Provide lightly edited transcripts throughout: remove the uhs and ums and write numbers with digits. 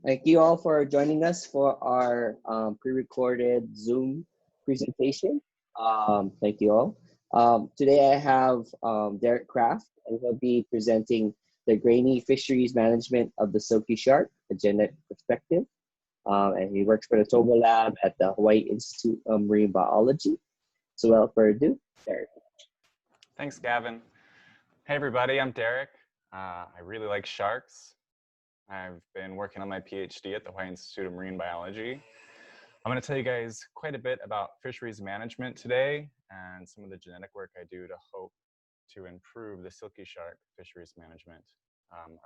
Thank you all for joining us for our pre-recorded Zoom presentation. Thank you all. Today I have Derek Kraft, and he'll be presenting the grainy fisheries management of the Silky Shark, a genetic perspective. And he works for the ToBo lab at the Hawaiʻi Institute of Marine Biology. So without further ado, Derek. Thanks, Gavin. Hey, everybody, I'm Derek. I really like sharks. I've been working on my PhD at the Hawaiʻi Institute of Marine Biology. I'm going to tell you guys quite a bit about fisheries management today and some of the genetic work I do to hope to improve the silky shark fisheries management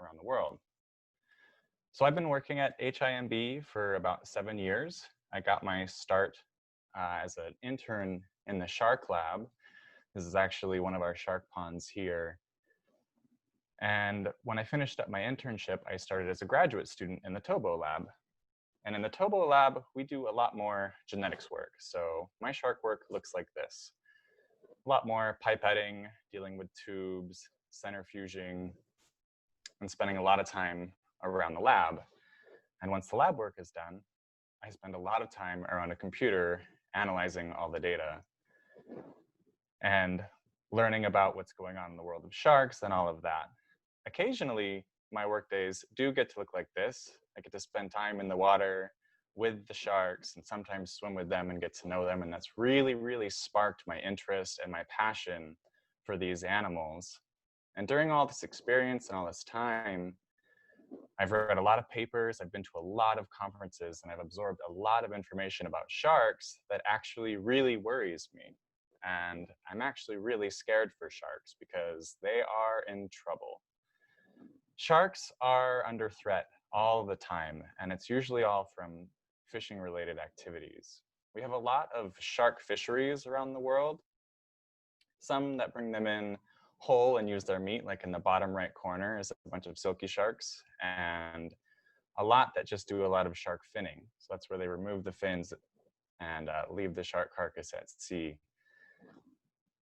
around the world. So I've been working at HIMB for about 7 years. I got my start as an intern in the shark lab. This is actually one of our shark ponds here. And when I finished up my internship, I started as a graduate student in the ToBo lab. And in the ToBo lab, we do a lot more genetics work. So my shark work looks like this. A lot more pipetting, dealing with tubes, centrifuging, and spending a lot of time around the lab. And once the lab work is done, I spend a lot of time around a computer analyzing all the data and learning about what's going on in the world of sharks and all of that. Occasionally, my work days do get to look like this. I get to spend time in the water with the sharks and sometimes swim with them and get to know them. And that's really, really sparked my interest and my passion for these animals. And during all this experience and all this time, I've read a lot of papers, I've been to a lot of conferences, and I've absorbed a lot of information about sharks that actually really worries me. And I'm actually really scared for sharks because they are in trouble. Sharks are under threat all the time, and it's usually all from fishing-related activities. We have a lot of shark fisheries around the world, some that bring them in whole and use their meat, like in the bottom right corner is a bunch of silky sharks, and a lot that just do a lot of shark finning. So that's where they remove the fins and leave the shark carcass at sea.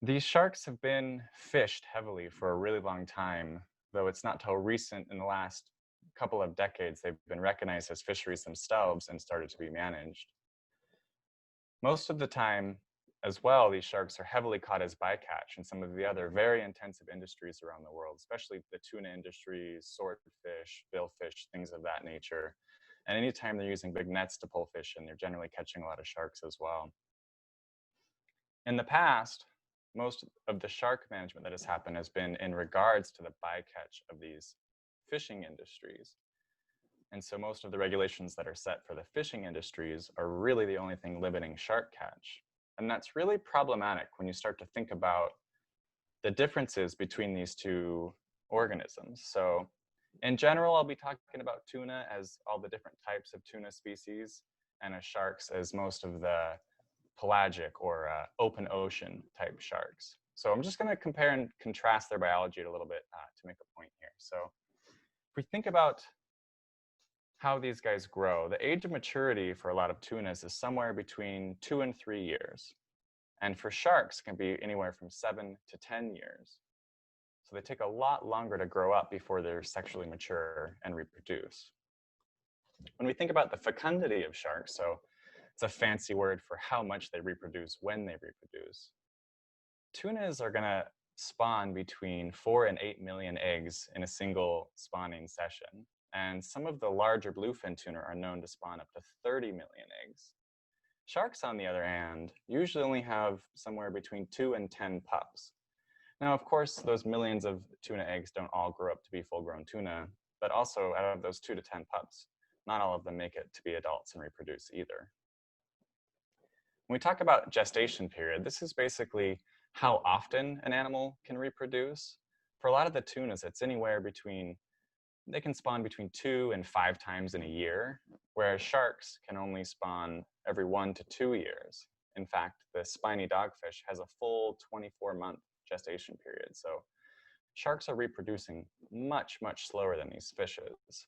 These sharks have been fished heavily for a really long time, though it's not till recent, in the last couple of decades, they've been recognized as fisheries themselves and started to be managed. Most of the time, as well, these sharks are heavily caught as bycatch in some of the other very intensive industries around the world, especially the tuna industries, swordfish, billfish, things of that nature. And anytime they're using big nets to pull fish in, they're generally catching a lot of sharks as well. In the past, most of the shark management that has happened has been in regards to the bycatch of these fishing industries. And so most of the regulations that are set for the fishing industries are really the only thing limiting shark catch. And that's really problematic when you start to think about the differences between these two organisms. So in general, I'll be talking about tuna as all the different types of tuna species, and as sharks as most of the pelagic or open ocean type sharks. So I'm just going to compare and contrast their biology a little bit to make a point here. So if we think about how these guys grow, the age of maturity for a lot of tunas is somewhere between 2 and 3 years. And for sharks, it can be anywhere from 7 to 10 years. So they take a lot longer to grow up before they're sexually mature and reproduce. When we think about the fecundity of sharks, so it's a fancy word for how much they reproduce when they reproduce. Tunas are going to spawn between 4 and 8 million eggs in a single spawning session. And some of the larger bluefin tuna are known to spawn up to 30 million eggs. Sharks, on the other hand, usually only have somewhere between 2 and 10 pups. Now, of course, those millions of tuna eggs don't all grow up to be full-grown tuna, but also out of those 2 to 10 pups, not all of them make it to be adults and reproduce either. When we talk about gestation period, this is basically how often an animal can reproduce. For a lot of the tunas, it's anywhere between, they can spawn between 2 and 5 times in a year, whereas sharks can only spawn every 1 to 2 years. In fact, the spiny dogfish has a full 24-month gestation period. So sharks are reproducing much, much slower than these fishes.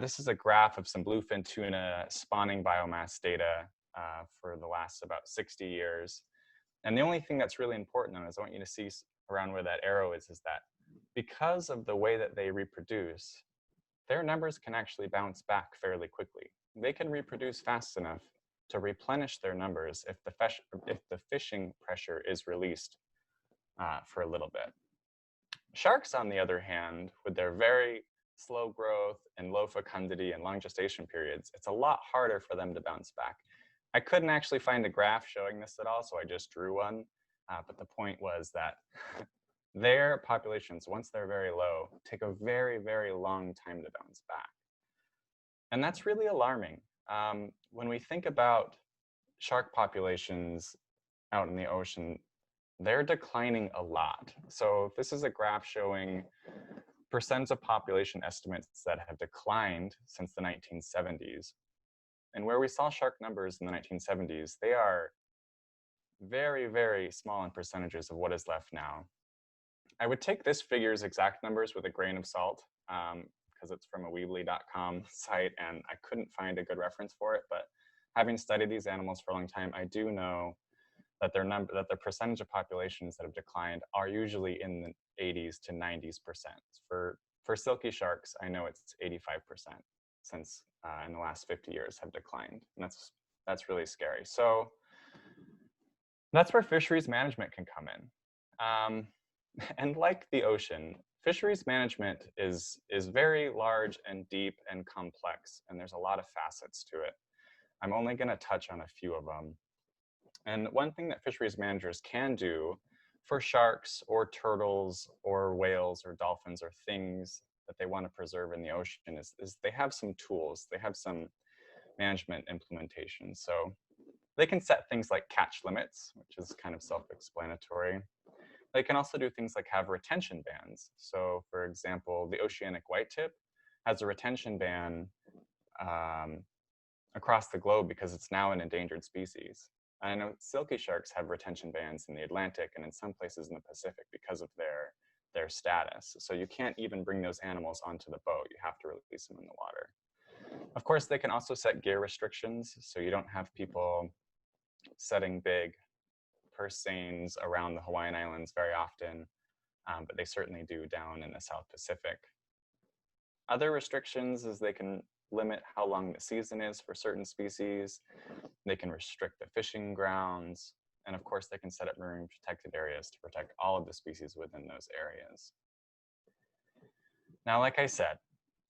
This is a graph of some bluefin tuna spawning biomass data for the last about 60 years. And the only thing that's really important is I want you to see around where that arrow is that because of the way that they reproduce, their numbers can actually bounce back fairly quickly. They can reproduce fast enough to replenish their numbers if the fishing pressure is released for a little bit. Sharks, on the other hand, with their very slow growth and low fecundity and long gestation periods, it's a lot harder for them to bounce back. I couldn't actually find a graph showing this at all, so I just drew one. But the point was that their populations, once they're very low, take a very, very long time to bounce back. And that's really alarming. When we think about shark populations out in the ocean, they're declining a lot. So this is a graph showing percents of population estimates that have declined since the 1970s. And where we saw shark numbers in the 1970s, they are very, very small in percentages of what is left now. I would take this figure's exact numbers with a grain of salt because it's from a Weebly.com site and I couldn't find a good reference for it. But having studied these animals for a long time, I do know that the percentage of populations that have declined are usually in the 80s to 90s%. For silky sharks, I know it's 85% since in the last 50 years have declined. And that's really scary. So that's where fisheries management can come in. And like the ocean, fisheries management is very large and deep and complex, and there's a lot of facets to it. I'm only going to touch on a few of them. And one thing that fisheries managers can do for sharks or turtles or whales or dolphins or things that they want to preserve in the ocean is they have some tools. They have some management implementation. So they can set things like catch limits, which is kind of self-explanatory. They can also do things like have retention bans. So for example, the oceanic whitetip has a retention ban across the globe because it's now an endangered species. I know silky sharks have retention bans in the Atlantic and in some places in the Pacific because of their status. So you can't even bring those animals onto the boat. You have to release them in the water. Of course, they can also set gear restrictions. So you don't have people setting big purse seines around the Hawaiian Islands very often, but they certainly do down in the South Pacific. Other restrictions is they can limit how long the season is for certain species. They can restrict the fishing grounds. And of course, they can set up marine protected areas to protect all of the species within those areas. Now, like I said,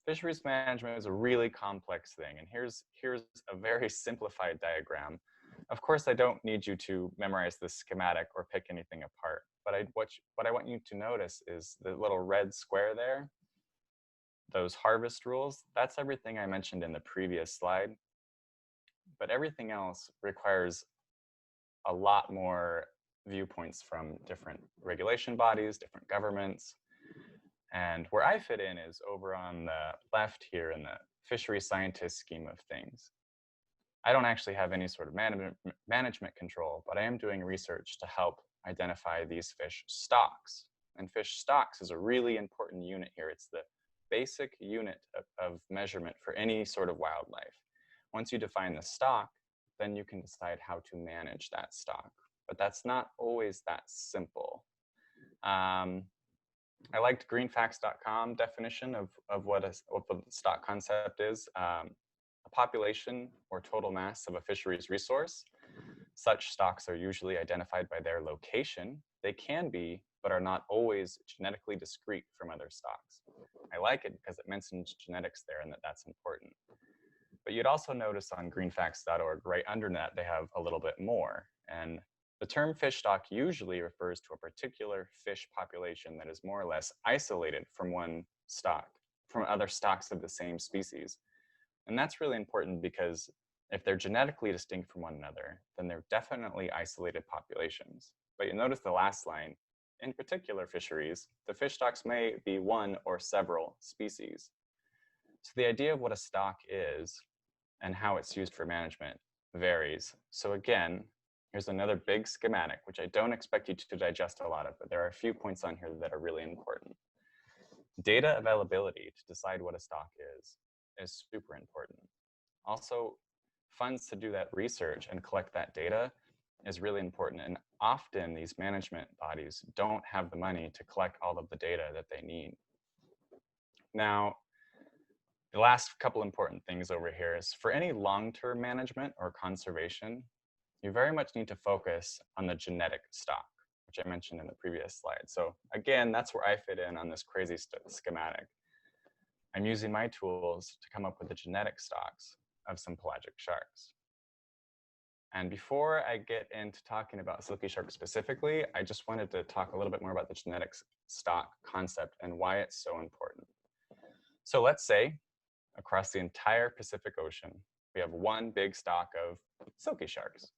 fisheries management is a really complex thing. And here's a very simplified diagram. Of course, I don't need you to memorize this schematic or pick anything apart. But what I want you to notice is the little red square there. Those harvest rules, that's everything I mentioned in the previous slide. But everything else requires a lot more viewpoints from different regulation bodies, different governments. And where I fit in is over on the left here in the fishery scientist scheme of things. I don't actually have any sort of management control, but I am doing research to help identify these fish stocks. And fish stocks is a really important unit here. It's the basic unit of measurement for any sort of wildlife. Once you define the stock, then you can decide how to manage that stock. But that's not always that simple. I liked greenfacts.com definition of what the stock concept is. A population or total mass of a fisheries resource. Such stocks are usually identified by their location. They can be, but are not always genetically discrete from other stocks. I like it because it mentions genetics there and that's important. But you'd also notice on greenfacts.org, right under that, they have a little bit more. And the term fish stock usually refers to a particular fish population that is more or less isolated from one stock, from other stocks of the same species. And that's really important because if they're genetically distinct from one another, then they're definitely isolated populations. But you notice the last line, in particular fisheries, the fish stocks may be one or several species. So the idea of what a stock is and how it's used for management varies. So again, here's another big schematic, which I don't expect you to digest a lot of, but there are a few points on here that are really important. Data availability to decide what a stock is super important. Also, funds to do that research and collect that data is really important. And often these management bodies don't have the money to collect all of the data that they need. Now, The last couple important things over here is for any long-term management or conservation, you very much need to focus on the genetic stock, which I mentioned in the previous slide. So again, that's where I fit in on this crazy schematic. I'm using my tools to come up with the genetic stocks of some pelagic sharks. And before I get into talking about silky shark specifically, I just wanted to talk a little bit more about the genetic stock concept and why it's so important. So let's say across the entire Pacific Ocean, we have one big stock of silky sharks.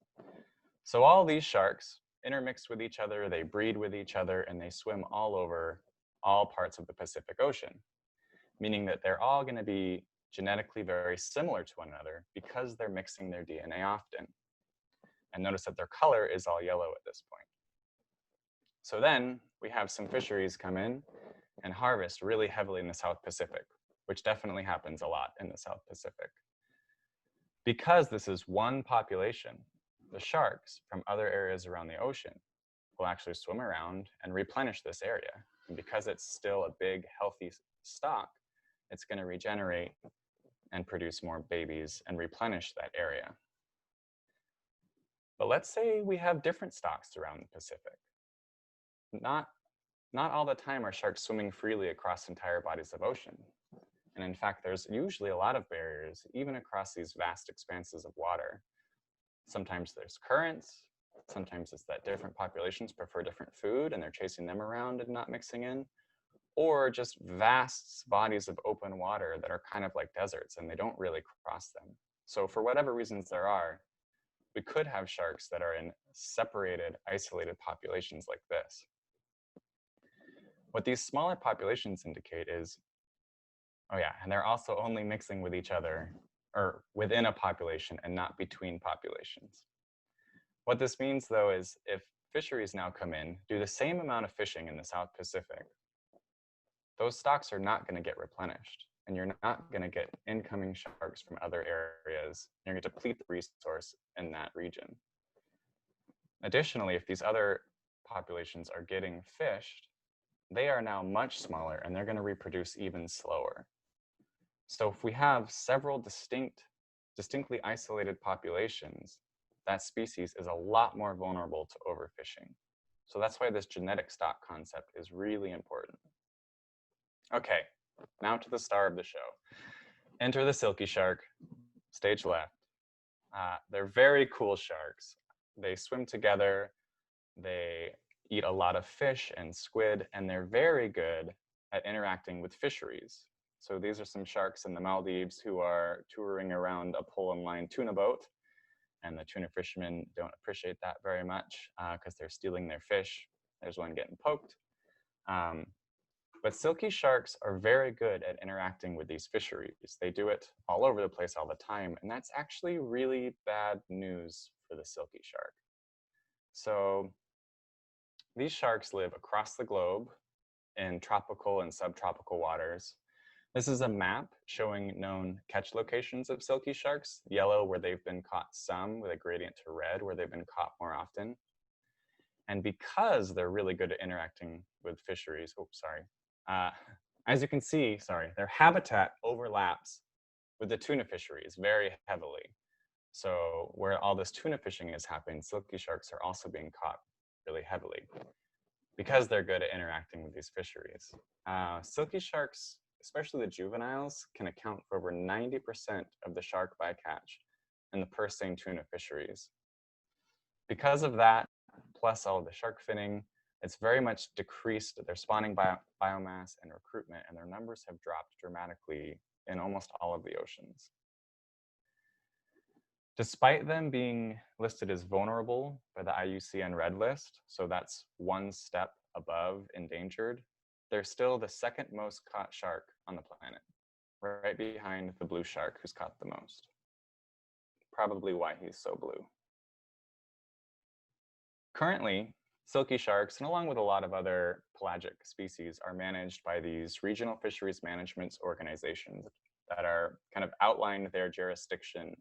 So all these sharks intermix with each other, they breed with each other, and they swim all over all parts of the Pacific Ocean, meaning that they're all going to be genetically very similar to one another because they're mixing their DNA often. And notice that their color is all yellow at this point. So then we have some fisheries come in and harvest really heavily in the South Pacific, which definitely happens a lot in the South Pacific. Because this is one population, the sharks from other areas around the ocean will actually swim around and replenish this area. And because it's still a big, healthy stock, it's going to regenerate and produce more babies and replenish that area. But let's say we have different stocks around the Pacific. Not all the time are sharks swimming freely across entire bodies of ocean. And in fact, there's usually a lot of barriers, even across these vast expanses of water. Sometimes there's currents. Sometimes it's that different populations prefer different food and they're chasing them around and not mixing in. Or just vast bodies of open water that are kind of like deserts and they don't really cross them. So for whatever reasons there are, we could have sharks that are in separated, isolated populations like this. What these smaller populations indicate is, oh yeah, and they're also only mixing with each other or within a population and not between populations. What this means though is if fisheries now come in, do the same amount of fishing in the South Pacific, those stocks are not going to get replenished and you're not going to get incoming sharks from other areas. You're going to deplete the resource in that region. Additionally, if these other populations are getting fished, they are now much smaller and they're going to reproduce even slower. So if we have several distinctly isolated populations, that species is a lot more vulnerable to overfishing. So that's why this genetic stock concept is really important. Okay, now to the star of the show. Enter the silky shark, stage left. They're very cool sharks. They swim together, they eat a lot of fish and squid, and they're very good at interacting with fisheries. So these are some sharks in the Maldives who are touring around a pole and line tuna boat, and the tuna fishermen don't appreciate that very much because they're stealing their fish. There's one getting poked. But silky sharks are very good at interacting with these fisheries. They do it all over the place all the time, and that's actually really bad news for the silky shark. So these sharks live across the globe in tropical and subtropical waters. This is a map showing known catch locations of silky sharks, yellow where they've been caught some, with a gradient to red where they've been caught more often. And because they're really good at interacting with fisheries, as you can see, their habitat overlaps with the tuna fisheries very heavily. So where all this tuna fishing is happening, silky sharks are also being caught really heavily because they're good at interacting with these fisheries. Silky sharks, especially the juveniles, can account for over 90% of the shark bycatch in the purse seine tuna fisheries. Because of that, plus all of the shark finning, it's very much decreased their spawning biomass and recruitment, and their numbers have dropped dramatically in almost all of the oceans. Despite them being listed as vulnerable by the IUCN Red List, so that's one step above endangered, they're still the second most caught shark on the planet, right behind the blue shark who's caught the most. Probably why he's so blue. Currently, silky sharks, and along with a lot of other pelagic species, are managed by these regional fisheries management organizations that are kind of outlined their jurisdiction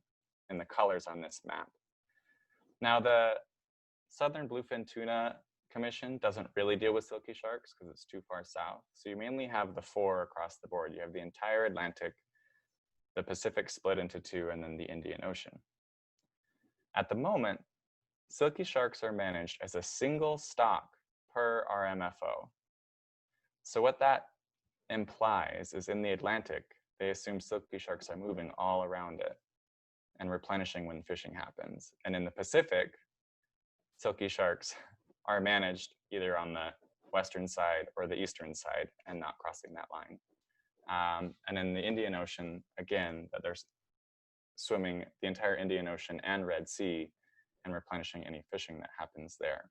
in the colors on this map. Now, the Southern Bluefin Tuna Commission doesn't really deal with silky sharks because it's too far south. So you mainly have the four across the board. You have the entire Atlantic, the Pacific split into two, and then the Indian Ocean. At the moment, silky sharks are managed as a single stock per RMFO. So what that implies is in the Atlantic, they assume silky sharks are moving all around it and replenishing when fishing happens. And in the Pacific, silky sharks are managed either on the western side or the eastern side and not crossing that line. And in the Indian Ocean, again, that they're swimming the entire Indian Ocean and Red Sea and replenishing any fishing that happens there.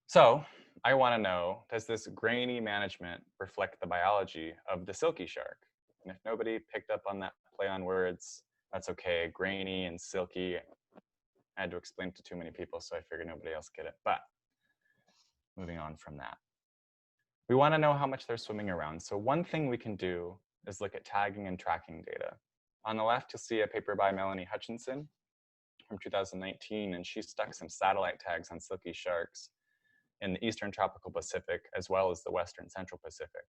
So I want to know, does this grainy management reflect the biology of the silky shark? And if nobody picked up on that play on words, that's okay. Grainy and silky, I had to explain it to too many people, so I figured nobody else get it. But moving on from that, we want to know how much they're swimming around. So one thing we can do is look at tagging and tracking data. On the left, you'll see a paper by Melanie Hutchinson from 2019, and she stuck some satellite tags on silky sharks in the Eastern Tropical Pacific, as well as the Western Central Pacific.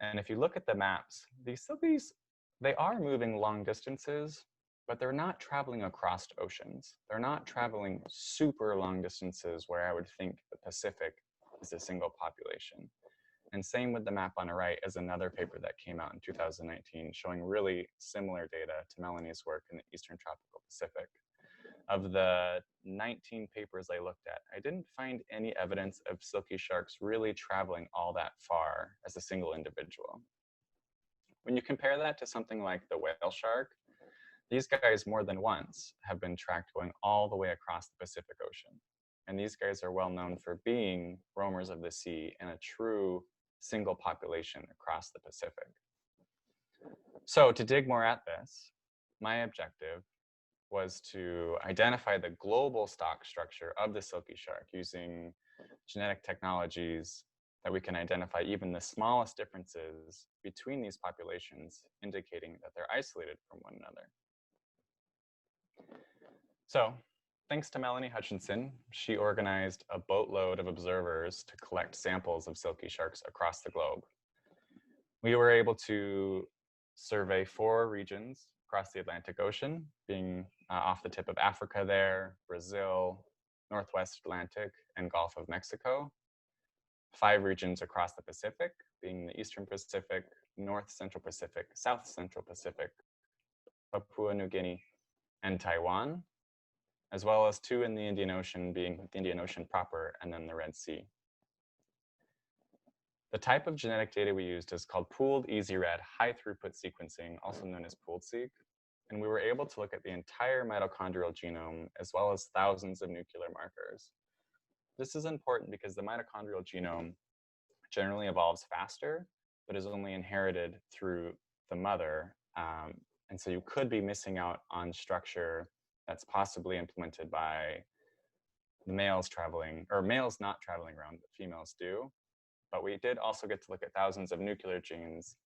And if you look at the maps, these silkies, they are moving long distances, but they're not traveling across oceans. They're not traveling super long distances where I would think the Pacific is a single population. And same with the map on the right is another paper that came out in 2019 showing really similar data to Melanie's work in the Eastern Tropical Pacific. Of the 19 papers I looked at, I didn't find any evidence of silky sharks really traveling all that far as a single individual. When you compare that to something like the whale shark, these guys more than once have been tracked going all the way across the Pacific Ocean. And these guys are well known for being roamers of the sea and a true single population across the Pacific. So to dig more at this, my objective was to identify the global stock structure of the silky shark using genetic technologies that we can identify even the smallest differences between these populations, indicating that they're isolated from one another. So thanks to Melanie Hutchinson, she organized a boatload of observers to collect samples of silky sharks across the globe. We were able to survey 4 regions across the Atlantic Ocean, being off the tip of Africa there, Brazil, Northwest Atlantic, and Gulf of Mexico. 5 regions across the Pacific, being the Eastern Pacific, North Central Pacific, South Central Pacific, Papua New Guinea, and Taiwan, as well as 2 in the Indian Ocean, being the Indian Ocean proper, and then the Red Sea. The type of genetic data we used is called pooled easy-read high throughput sequencing, also known as pooled-seq. And we were able to look at the entire mitochondrial genome as well as thousands of nuclear markers. This is important because the mitochondrial genome generally evolves faster, but is only inherited through the mother. And so you could be missing out on structure that's possibly implemented by the males traveling, or males not traveling around, but females do. But we did also get to look at thousands of nuclear genes,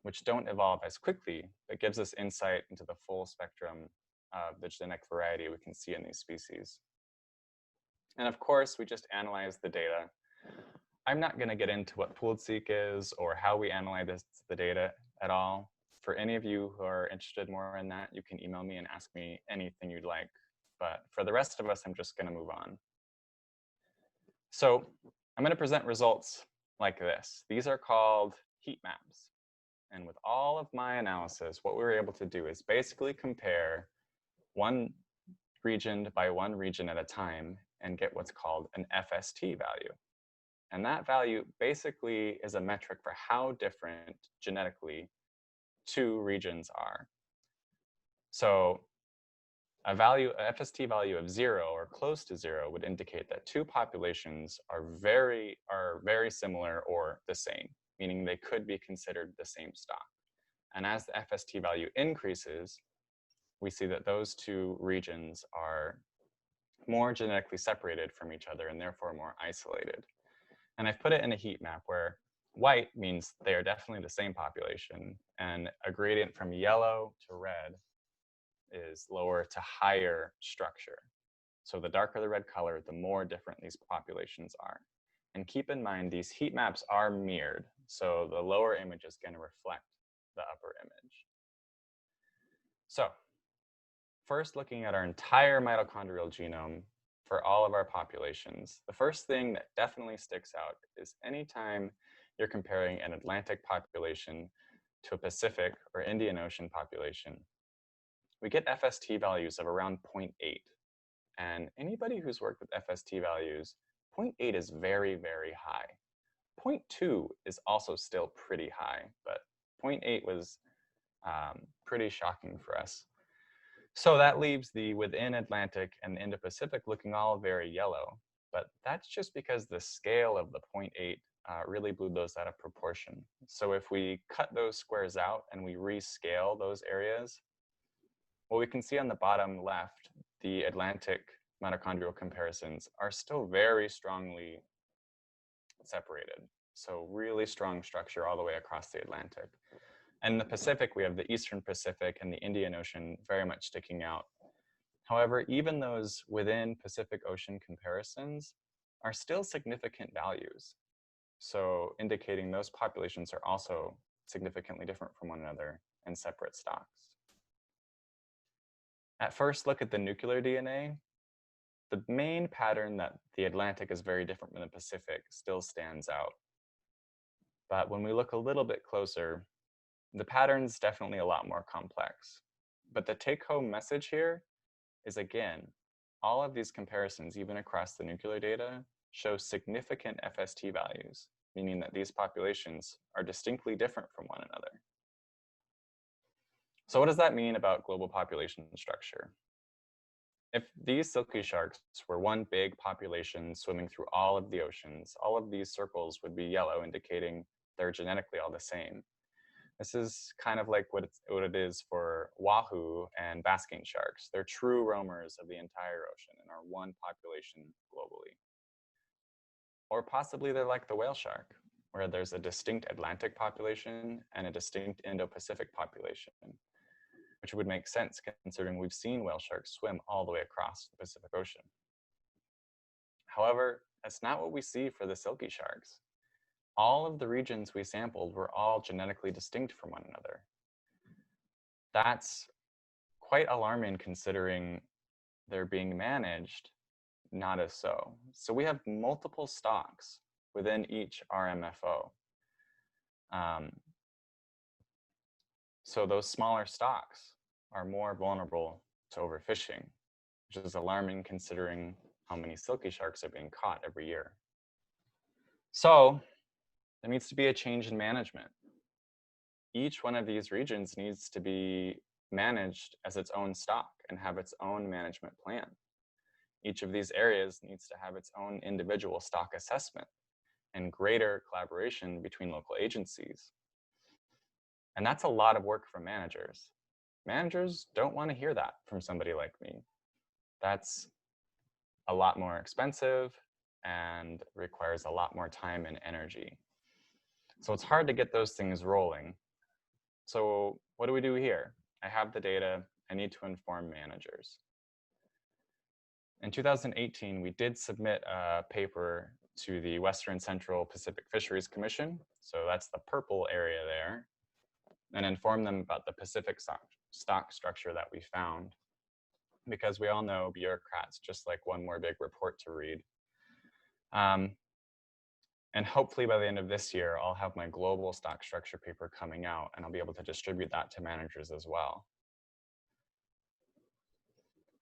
which don't evolve as quickly, but gives us insight into the full spectrum of the genetic variety we can see in these species. And of course, we just analyze the data. I'm not going to get into what pooled-seq is or how we analyze the data at all. For any of you who are interested more in that, you can email me and ask me anything you'd like. But for the rest of us, I'm just going to move on. So I'm going to present results like this. These are called heat maps. And with all of my analysis, what we were able to do is basically compare one region by one region at a time and get what's called an FST value. And that value basically is a metric for how different genetically 2 regions are. So a FST value of 0 or close to 0 would indicate that 2 populations are very similar or the same, meaning they could be considered the same stock. And as the FST value increases, we see that those 2 regions are more genetically separated from each other and therefore more isolated. And I've put it in a heat map where white means they are definitely the same population, and a gradient from yellow to red is lower to higher structure. So the darker the red color, the more different these populations are. And keep in mind, these heat maps are mirrored. So the lower image is going to reflect the upper image. So first, looking at our entire mitochondrial genome for all of our populations, the first thing that definitely sticks out is anytime you're comparing an Atlantic population to a Pacific or Indian Ocean population, we get FST values of around 0.8. And anybody who's worked with FST values, 0.8 is very, very high. 0.2 is also still pretty high, but 0.8 was pretty shocking for us. So that leaves the within Atlantic and Indo-Pacific looking all very yellow, but that's just because the scale of the 0.8 really blew those out of proportion. So if we cut those squares out and we rescale those areas, what we can see on the bottom left, the Atlantic mitochondrial comparisons are still very strongly separated. So really strong structure all the way across the Atlantic. And in the Pacific, we have the Eastern Pacific and the Indian Ocean very much sticking out. However, even those within Pacific Ocean comparisons are still significant values. So indicating those populations are also significantly different from one another and separate stocks. At first look at the nuclear DNA, the main pattern that the Atlantic is very different from the Pacific still stands out. But when we look a little bit closer, the pattern's definitely a lot more complex. But the take-home message here is, again, all of these comparisons, even across the nuclear data, show significant FST values, meaning that these populations are distinctly different from one another. So what does that mean about global population structure? If these silky sharks were one big population swimming through all of the oceans, all of these circles would be yellow, indicating they're genetically all the same. This is kind of like what it is for wahoo and basking sharks. They're true roamers of the entire ocean and are one population globally. Or possibly they're like the whale shark, where there's a distinct Atlantic population and a distinct Indo-Pacific population, which would make sense considering we've seen whale sharks swim all the way across the Pacific Ocean. However, that's not what we see for the silky sharks. All of the regions we sampled were all genetically distinct from one another. That's quite alarming considering they're being managed not as so. So we have multiple stocks within each RMFO. So those smaller stocks are more vulnerable to overfishing, which is alarming considering how many silky sharks are being caught every year. So there needs to be a change in management. Each one of these regions needs to be managed as its own stock and have its own management plan. Each of these areas needs to have its own individual stock assessment and greater collaboration between local agencies. And that's a lot of work for managers. Managers don't want to hear that from somebody like me. That's a lot more expensive and requires a lot more time and energy. So it's hard to get those things rolling. So what do we do here? I have the data. I need to inform managers. In 2018, we did submit a paper to the Western Central Pacific Fisheries Commission. So that's the purple area there, and inform them about the Pacific stock structure that we found. Because we all know bureaucrats just like one more big report to read. And hopefully by the end of this year, I'll have my global stock structure paper coming out and I'll be able to distribute that to managers as well.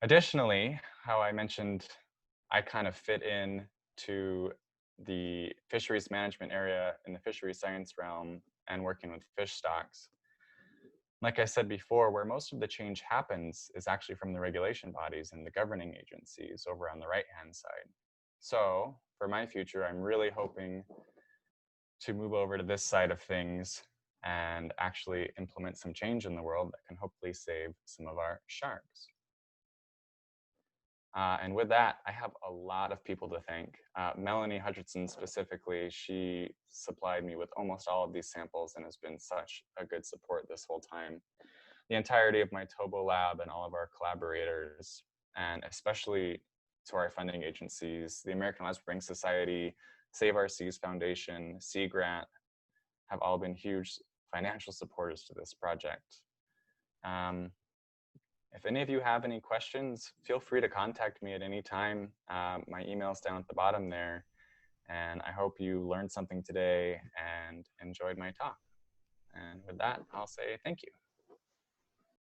Additionally, how I mentioned, I kind of fit in to the fisheries management area in the fisheries science realm and working with fish stocks. Like I said before, where most of the change happens is actually from the regulation bodies and the governing agencies over on the right-hand side. So for my future, I'm really hoping to move over to this side of things and actually implement some change in the world that can hopefully save some of our sharks. And with that, I have a lot of people to thank. Melanie Hutchinson specifically, she supplied me with almost all of these samples and has been such a good support this whole time. The entirety of my ToBo lab and all of our collaborators, and especially to our funding agencies, the American Lobster Bank Society, Save Our Seas Foundation, Sea Grant, have all been huge financial supporters to this project. If any of you have any questions, feel free to contact me at any time. My email's down at the bottom there. And I hope you learned something today and enjoyed my talk. And with that, I'll say thank you.